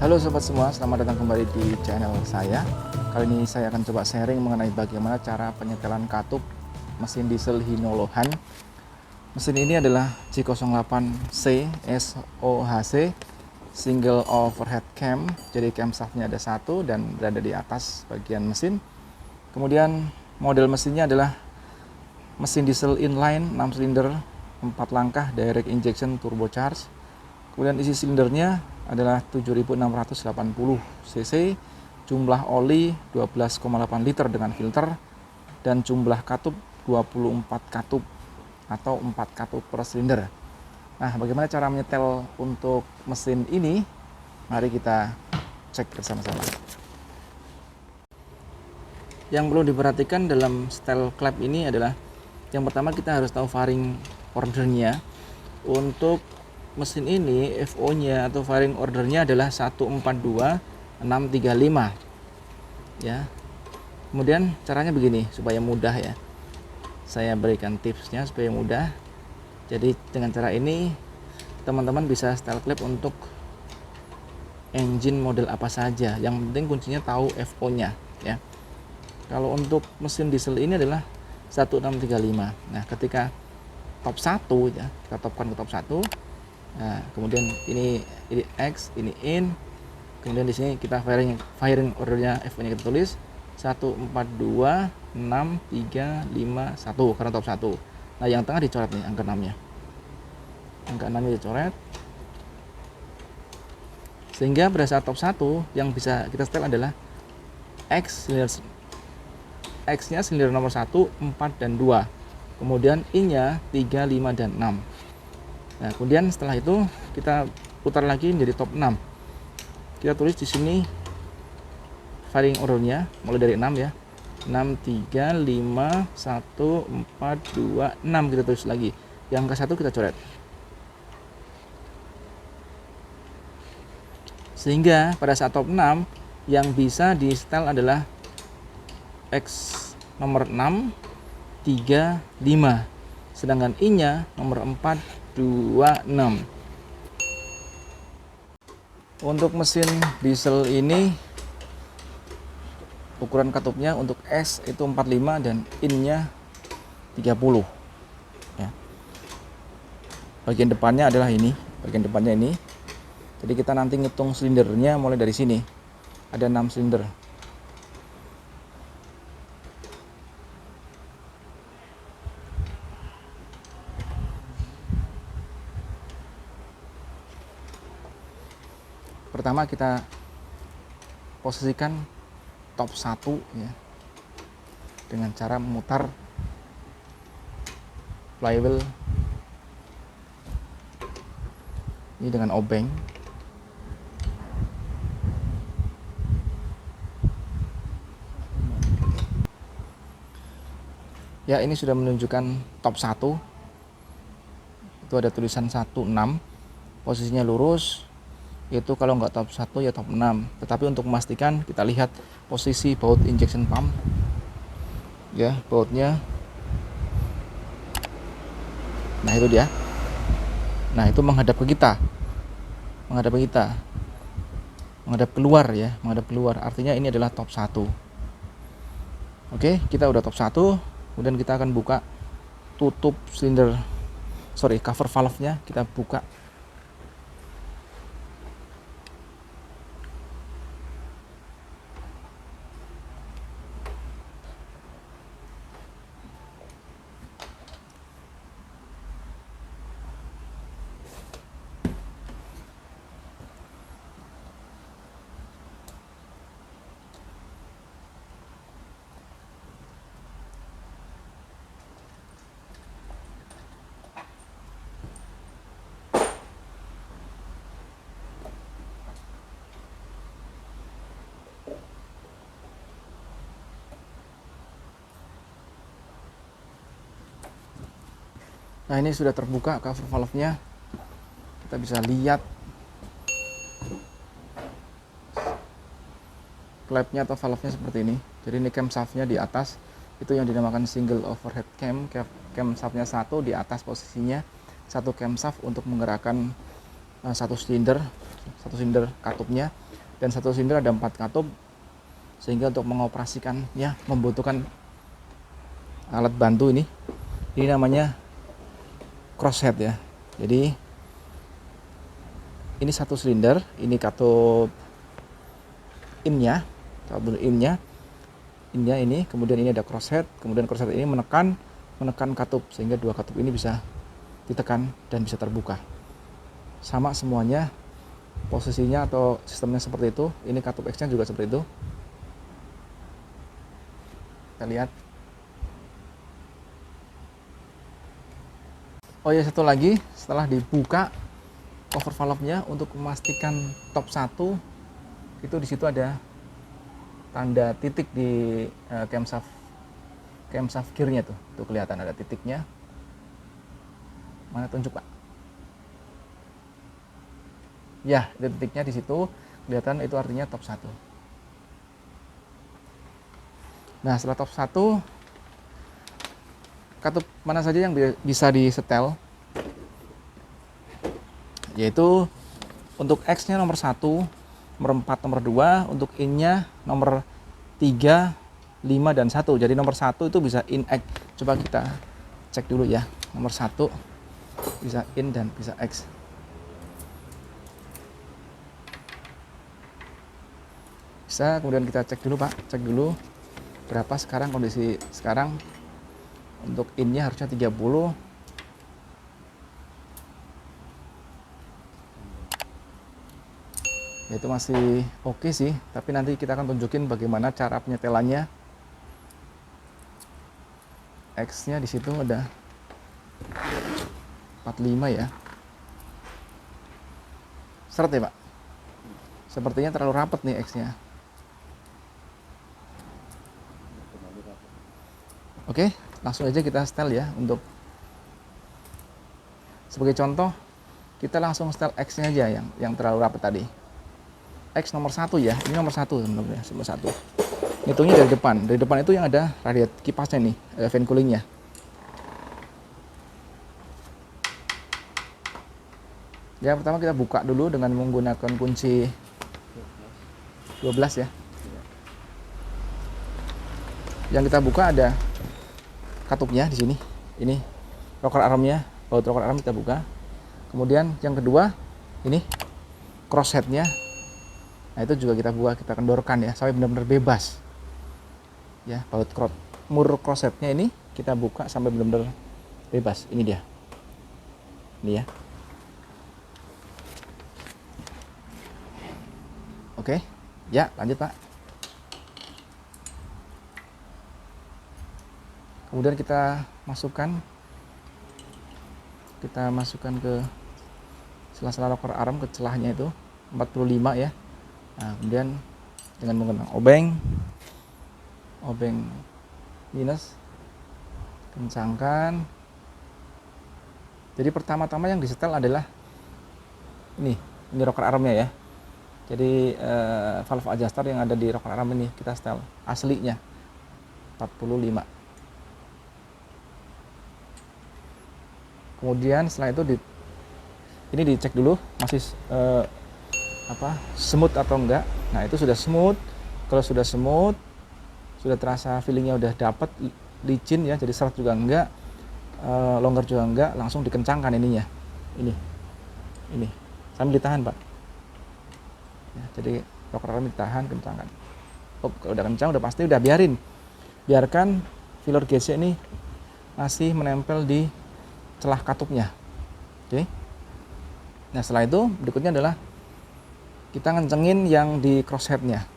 Halo sobat semua, selamat datang kembali di channel saya. Kali ini saya akan coba sharing mengenai bagaimana cara penyetelan katup mesin diesel Hino Lohan. Mesin ini adalah J08C SOHC single overhead cam. Jadi cam shaftnya ada satu dan berada di atas bagian mesin. Kemudian model mesinnya adalah mesin diesel inline 6 silinder 4 langkah direct injection turbocharged. Kemudian isi silindernya adalah 7680 cc, jumlah oli 12,8 liter dengan filter, dan jumlah katup 24 katup atau 4 katup per silinder. Nah, bagaimana cara menyetel untuk mesin ini? Mari kita cek bersama-sama. Yang perlu diperhatikan dalam setel klep ini adalah yang pertama kita harus tahu fairing ordernya. Untuk mesin ini FO nya atau fairing ordernya adalah 142635 ya. Kemudian caranya begini supaya mudah ya, saya berikan tipsnya supaya mudah. Jadi dengan cara ini teman-teman bisa setel klep untuk engine model apa saja, yang penting kuncinya tahu FO nya ya. Kalau untuk mesin diesel ini adalah 1635. Nah, ketika top 1 ya, kita topkan ke top 1. Nah, kemudian ini X, ini in. Kemudian di sini kita firing ordernya FO-nya kita tulis 142635 karena top 1. Nah, yang tengah dicoret nih angka 6-nya. Angka 6-nya dicoret. Sehingga pada saat top 1 yang bisa kita setel adalah X-nya silinder nomor 1, 4 dan 2. Kemudian I-nya 3, 5 dan 6. Nah, kemudian setelah itu kita putar lagi menjadi top 6. Kita tulis di sini firing ordernya mulai dari 6 ya. 6, 3, 5, 1, 4, 2, 6 kita tulis lagi. Yang ke 1 kita coret. Sehingga pada saat top 6 yang bisa di setel adalah X nomor 6, 3, 5. Sedangkan I-nya nomor 4, 2, 6. Untuk mesin diesel ini ukuran katupnya untuk S itu 45 dan IN-nya 30 ya. Bagian depannya adalah ini, bagian depannya ini. Jadi kita nanti ngitung silindernya mulai dari sini. Ada 6 silinder. Pertama kita posisikan top 1 ya, dengan cara memutar flywheel ini dengan obeng. Ya, ini sudah menunjukkan top 1. Itu ada tulisan 16, posisinya lurus. Itu kalau nggak top 1 ya top 6. Tetapi untuk memastikan kita lihat posisi baut injection pump ya, bautnya. Nah, itu dia. Nah, itu menghadap ke kita, menghadap keluar ya, menghadap keluar, artinya ini adalah top 1. Oke, kita udah top 1. Kemudian kita akan buka tutup cover valve nya, kita buka. Nah, ini sudah terbuka cover valve-nya. Kita bisa lihat klepnya atau valve-nya seperti ini. Jadi ini cam shaft-nya di atas, itu yang dinamakan single overhead cam. Cam shaft-nya 1 di atas posisinya, satu cam shaft untuk menggerakkan satu silinder katupnya. dan satu silinder ada 4 katup, sehingga untuk mengoperasikannya membutuhkan alat bantu ini namanya crosshead ya. Jadi ini satu silinder, ini katup innya ini, kemudian ini ada crosshead, kemudian crosshead ini menekan katup, sehingga 2 katup ini bisa ditekan dan bisa terbuka. Sama semuanya posisinya atau sistemnya seperti itu. Ini katup X-nya juga seperti itu. Kita lihat. Oh ya, satu lagi, setelah dibuka cover valve-nya untuk memastikan top 1 itu di situ ada tanda titik di camshaft gear-nya tuh. Tuh kelihatan ada titiknya. Mana tunjuk, Pak? Ya, itu titiknya di situ kelihatan, itu artinya top 1. Nah, setelah top 1, katup mana saja yang bisa disetel, yaitu untuk X-nya nomor 1, nomor 4, nomor 2, untuk In-nya nomor 3, 5, dan 1. Jadi nomor 1 itu bisa in X. Coba kita cek dulu ya. Nomor 1 bisa in dan bisa X. Bisa, kemudian kita cek dulu, Pak. Cek dulu berapa sekarang kondisi sekarang. Untuk in-nya harusnya 30. Ya, itu masih oke sih, tapi nanti kita akan tunjukin bagaimana cara penyetelannya. X-nya di situ ada 45 ya. Seret ya, Pak? Sepertinya terlalu rapat nih X-nya. Oke, langsung aja kita setel ya. Untuk sebagai contoh, kita langsung setel X-nya aja yang terlalu rapat tadi. X nomor 1 ya, ini nomor 1 sebenarnya, nomor 1. Hitungnya dari depan. Dari depan itu yang ada radiator kipasnya nih, fan coolingnya. Ya, pertama kita buka dulu dengan menggunakan kunci 12 ya. Yang kita buka ada katupnya di sini. Ini rocker armnya, baut rocker arm kita buka. Kemudian yang kedua ini crossheadnya. Nah, itu juga kita buka, kita kendorkan ya sampai benar-benar bebas. Ya, baut mur crossheadnya ini kita buka sampai benar-benar bebas. Ini dia. Ini ya. Oke. Ya, lanjut, Pak. Kemudian kita masukkan ke sela-sela rocker arm, ke celahnya itu 45 ya. Nah, kemudian dengan menggunakan obeng minus, kencangkan. Jadi pertama-tama yang disetel adalah ini rocker armnya ya. Jadi valve adjuster yang ada di rocker arm ini kita setel aslinya 45. Kemudian setelah itu ini dicek dulu masih smooth atau enggak. Nah, itu sudah smooth. Kalau sudah smooth, sudah terasa feelingnya udah dapat, licin ya, jadi seret juga enggak, longgar juga enggak, langsung dikencangkan ininya. Ini sambil ditahan, Pak ya, jadi rocker arm ditahan, kencangkan. Kalau udah kencang, udah pasti, udah biarkan filler gauge ini masih menempel di celah katupnya. Oke. Nah, setelah itu berikutnya adalah kita ngencengin yang di crossheadnya.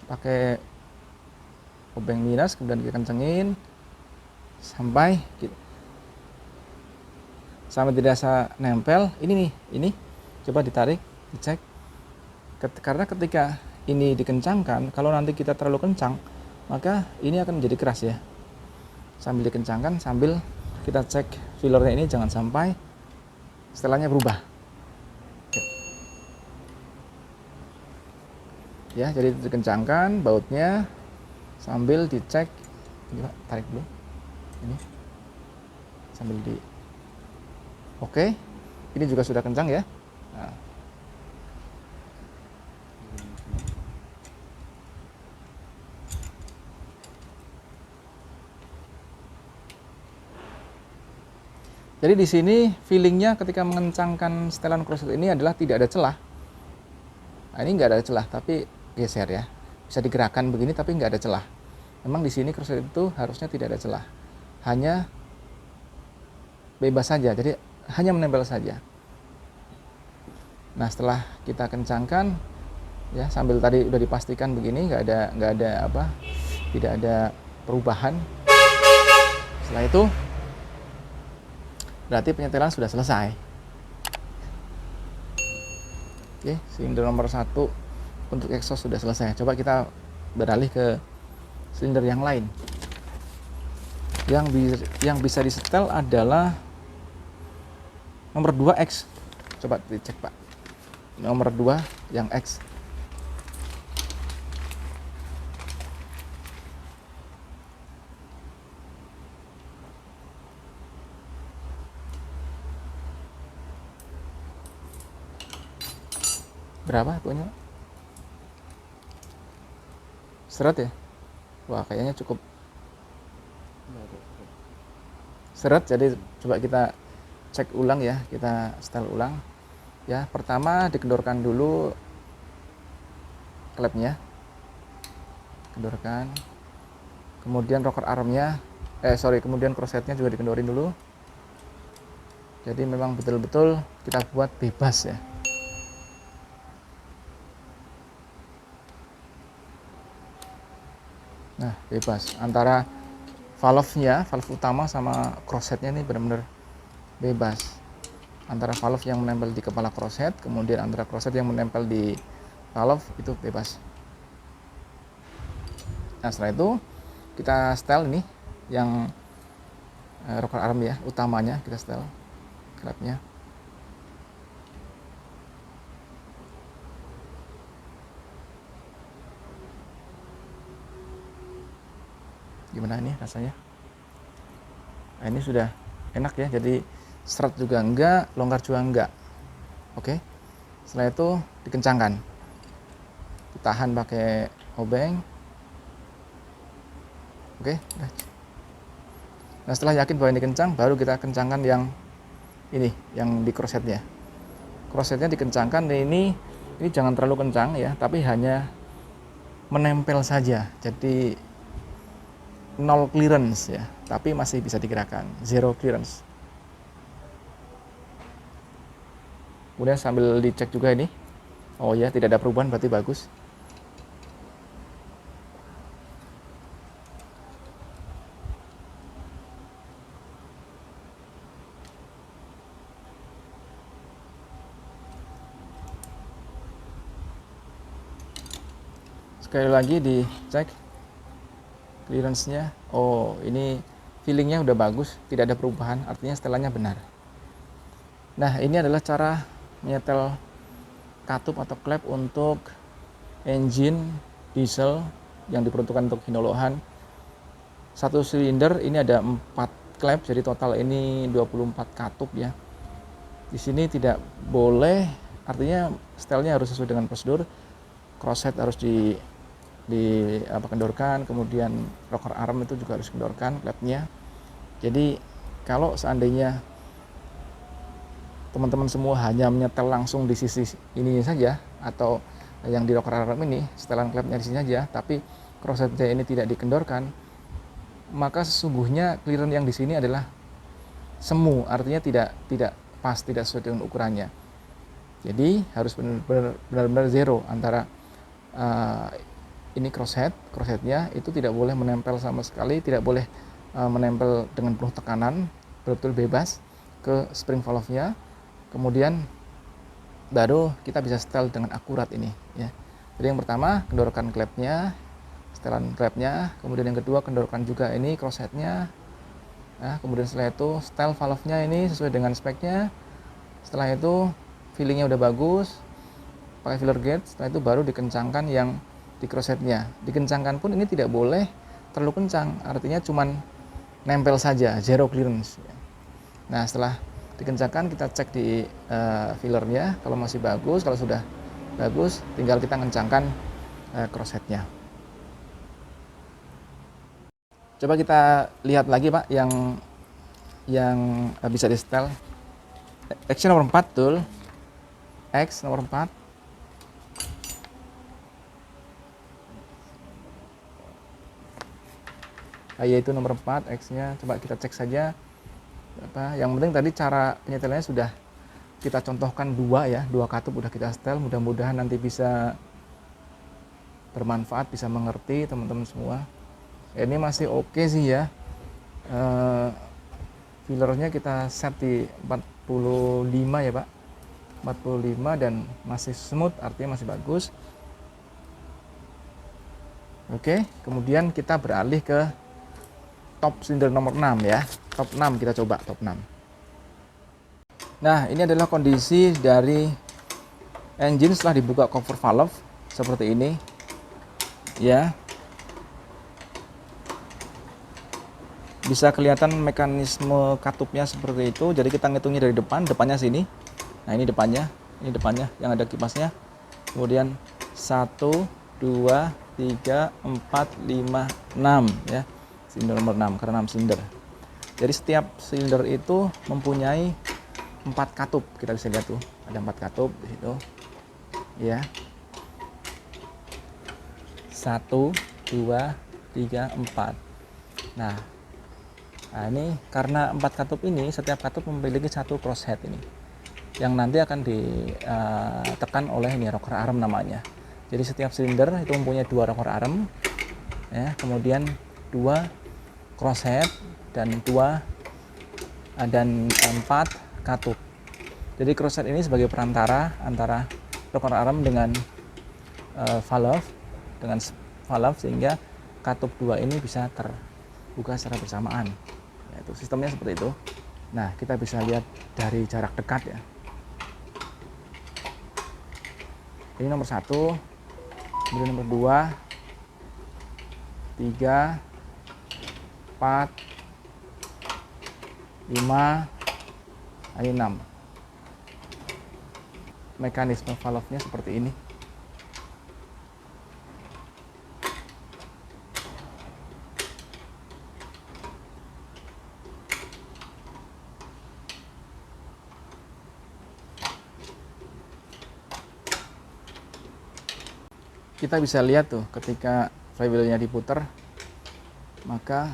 Pakai obeng minus, kemudian kita kencengin sampai dirasa nempel. Ini coba ditarik, dicek. Karena ketika ini dikencangkan, kalau nanti kita terlalu kencang, maka ini akan menjadi keras ya. Sambil dikencangkan, sambil kita cek fillernya ini jangan sampai setelannya berubah. Ya, jadi dikencangkan bautnya sambil dicek. Ini, Pak, tarik dulu. Ini sambil Oke. Ini juga sudah kencang ya. Nah, Jadi di sini feelingnya ketika mengencangkan setelan kroset ini adalah tidak ada celah. Nah, ini nggak ada celah, tapi geser ya. Bisa digerakkan begini, tapi nggak ada celah. Memang di sini kroset itu harusnya tidak ada celah, hanya bebas saja. Jadi hanya menempel saja. Nah, setelah kita kencangkan, ya sambil tadi udah dipastikan begini, nggak ada apa, tidak ada perubahan. Setelah itu berarti penyetelan sudah selesai. Oke, silinder nomor 1 untuk exhaust sudah selesai. Coba kita beralih ke silinder yang lain. Yang bisa disetel adalah nomor 2X. Coba dicek, Pak. Nomor 2 yang X. Berapa tuhnya? Seret ya? Wah, kayaknya cukup seret. Jadi coba kita cek ulang ya, kita setel ulang. Ya, pertama dikendorkan dulu klepnya. Kendorkan. Kemudian rocker armnya, kemudian krosetnya juga dikendorin dulu. Jadi memang betul-betul kita buat bebas ya. Nah, bebas antara valve-nya, valve utama sama krosetnya ini benar-benar bebas. Antara valve yang menempel di kepala kroset, kemudian antara kroset yang menempel di valve itu bebas. Nah, setelah itu kita setel ini yang rocker arm ya, utamanya kita setel klepnya. Gimana ini rasanya? Nah, ini sudah enak ya, jadi seret juga enggak, longgar juga enggak. Oke, setelah itu dikencangkan, ditahan pakai obeng. Oke, nah setelah yakin bahwa ini kencang, baru kita kencangkan yang ini, yang di krosetnya. Krosetnya dikencangkan, ini jangan terlalu kencang ya, tapi hanya menempel saja. Jadi 0 clearance ya, tapi masih bisa digerakkan, 0 clearance. Kemudian sambil dicek juga ini, oh ya tidak ada perubahan, berarti bagus. Sekali lagi dicek clearance-nya. Oh, ini feelingnya udah bagus, tidak ada perubahan, artinya setelannya benar. Nah, ini adalah cara menyetel katup atau klep untuk engine diesel yang diperuntukkan untuk Hino-Lohan. Satu silinder ini ada 4 klep, jadi total ini 24 katup ya. Di sini tidak boleh, artinya setelnya harus sesuai dengan prosedur. Crosshead harus kendorkan, kemudian rocker arm itu juga harus kendorkan klepnya. Jadi kalau seandainya teman-teman semua hanya menyetel langsung di sisi ini saja, atau yang di rocker arm ini setelan klepnya di sini saja, tapi crossheadnya ini tidak dikendorkan, maka sesungguhnya clearance yang di sini adalah semu, artinya tidak pas, tidak sesuai dengan ukurannya. Jadi harus benar-benar zero antara ini crossheadnya itu tidak boleh menempel sama sekali, tidak boleh menempel dengan penuh tekanan, betul-betul bebas ke spring valve-nya. Kemudian baru kita bisa setel dengan akurat ini ya. Jadi yang pertama kendorkan klepnya, setelan klepnya, kemudian yang kedua kendorkan juga ini crossheadnya. Nah, kemudian setelah itu setel valve-nya ini sesuai dengan speknya. Setelah itu feelingnya udah bagus, pakai filler gauge. Setelah itu baru dikencangkan yang di crossheadnya. Dikencangkan pun ini tidak boleh terlalu kencang, artinya cuman nempel saja, zero clearance. Nah, setelah dikencangkan kita cek di fillernya, kalau masih bagus, kalau sudah bagus tinggal kita kencangkan crossheadnya. Coba kita lihat lagi Pak yang yang bisa di setel. X nomor 4 tuh. X nomor 4. Yaitu nomor 4 X-nya. Coba kita cek saja. Yang penting tadi cara penyetelannya sudah kita contohkan dua ya, 2 katup udah kita setel. Mudah-mudahan nanti bisa bermanfaat, bisa mengerti teman-teman semua. Ini masih oke sih ya. Fillernya kita set di 45 ya Pak, 45 dan masih smooth, artinya masih bagus. Oke, kemudian kita beralih ke top silinder nomor 6 ya. Top 6 kita coba, top 6. Nah, ini adalah kondisi dari engine setelah dibuka cover valve seperti ini ya. Bisa kelihatan mekanisme katupnya seperti itu. Jadi kita ngitungnya dari depan, depannya sini. Nah, ini depannya yang ada kipasnya. Kemudian 1 2 3 4 5 6 ya. Silinder nomor 6 karena 6 silinder. Jadi setiap silinder itu mempunyai 4 katup. Kita bisa lihat tuh, ada 4 katup di situ. Ya. 1 2 3 4. Nah, ini karena 4 katup ini, setiap katup memiliki 1 crosshead ini, yang nanti akan ditekan oleh ini rocker arm namanya. Jadi setiap silinder itu mempunyai 2 rocker arm, ya, kemudian 2 crosshead dan 4 katup. Jadi crosshead ini sebagai perantara antara rocker arm dengan valve, sehingga katup 2 ini bisa terbuka secara bersamaan. Itu sistemnya seperti itu. Nah, kita bisa lihat dari jarak dekat ya. Ini nomor 1, kemudian nomor 2, 3, 4, 5, ini 6. Mekanisme valve-nya seperti ini. Kita bisa lihat tuh ketika flywheel-nya diputar, maka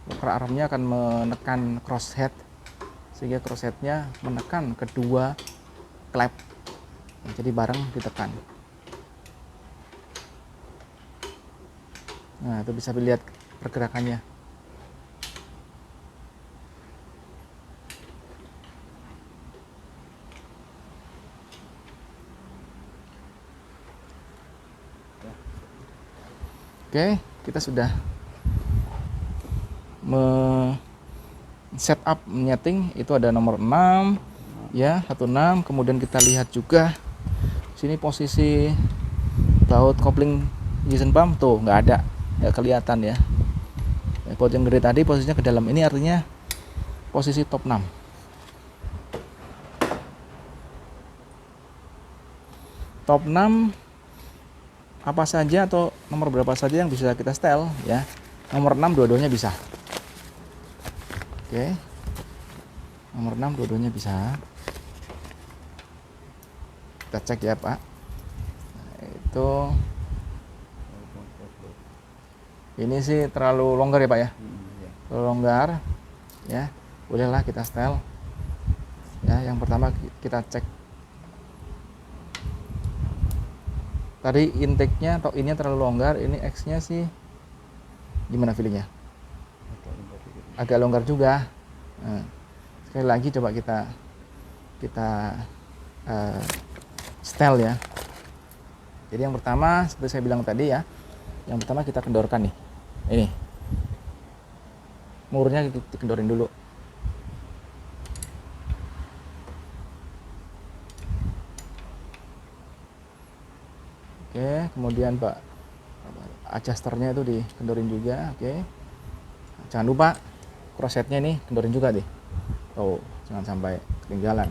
rocker arm-nya akan menekan crosshead, sehingga crosshead-nya menekan kedua klep. Jadi bareng ditekan. Nah, itu bisa dilihat pergerakannya. Oke, kita sudah setup menyeting. Itu ada nomor 6 ya, 16. Kemudian kita lihat juga sini posisi baut kopling ignition pump tuh nggak ada, nggak kelihatan ya. Baut yang gede tadi posisinya ke dalam, ini artinya posisi top 6. Top 6 apa saja atau nomor berapa saja yang bisa kita setel ya. Nomor 6 dua-duanya bisa. Oke. Nomor 6 dua-duanya bisa. Kita cek ya, Pak. Nah, itu ini sih terlalu longgar ya, Pak ya. Terlalu longgar ya. Bolehlah kita setel. Ya, yang pertama kita cek tadi intake-nya atau ini terlalu longgar, ini X-nya sih gimana feelingnya? Agak longgar juga. Nah, sekali lagi coba kita setel ya. Jadi yang pertama seperti saya bilang tadi ya, yang pertama kita kendorkan nih. Ini murnya dikendorin dulu. Oke, kemudian Pak adjusternya itu dikendorin juga. Oke, jangan lupa crossheadnya ini kendorin juga deh. Oh, jangan sampai ketinggalan,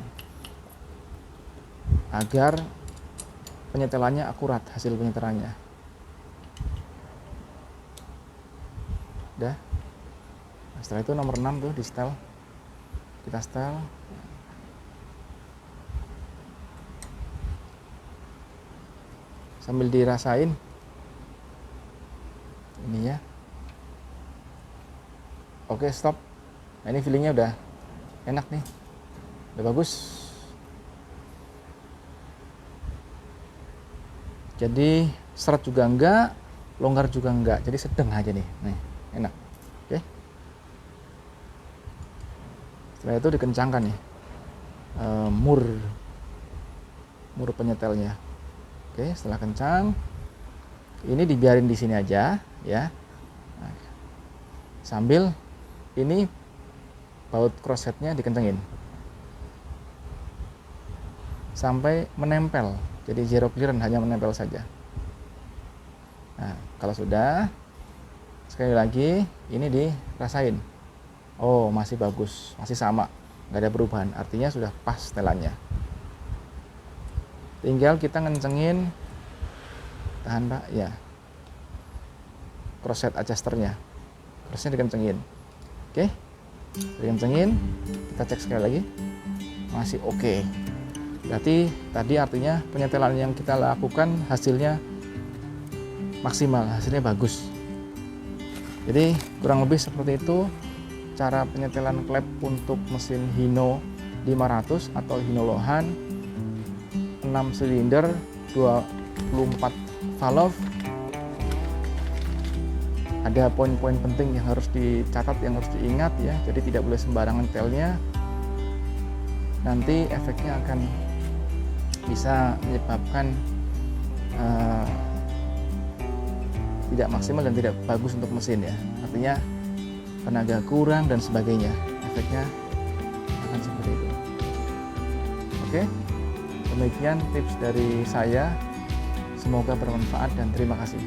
agar penyetelannya akurat, hasil penyetelannya. Udah, Setelah itu nomor 6 tuh di setel, kita setel. Sambil dirasain ini ya. Oke, stop. Nah, ini feelingnya udah enak nih, udah bagus. Jadi seret juga enggak, longgar juga enggak, jadi sedang aja nih, enak. Oke. Setelah itu dikencangkan nih mur penyetelnya. Oke, setelah kencang, ini dibiarin di sini aja ya. Nah, sambil ini baut crossheadnya dikencengin sampai menempel. Jadi zero clearance, hanya menempel saja. Nah, kalau sudah, sekali lagi ini dirasain. Oh, masih bagus, masih sama, nggak ada perubahan. Artinya sudah pas setelannya. Tinggal kita ngencengin, tahan Pak, ya, crosshead adjusternya, crossnya dikencengin. Oke, dikencengin, kita cek sekali lagi, masih oke. Berarti tadi artinya penyetelan yang kita lakukan hasilnya maksimal, hasilnya bagus. Jadi kurang lebih seperti itu cara penyetelan klep untuk mesin Hino 500 atau Hino Lohan 6 silinder 24 valve. Ada poin-poin penting yang harus dicatat, yang harus diingat ya. Jadi tidak boleh sembarangan telnya. Nanti efeknya akan bisa menyebabkan tidak maksimal dan tidak bagus untuk mesin ya. Artinya tenaga kurang dan sebagainya. Efeknya akan seperti itu. Oke. Demikian tips dari saya, semoga bermanfaat dan terima kasih.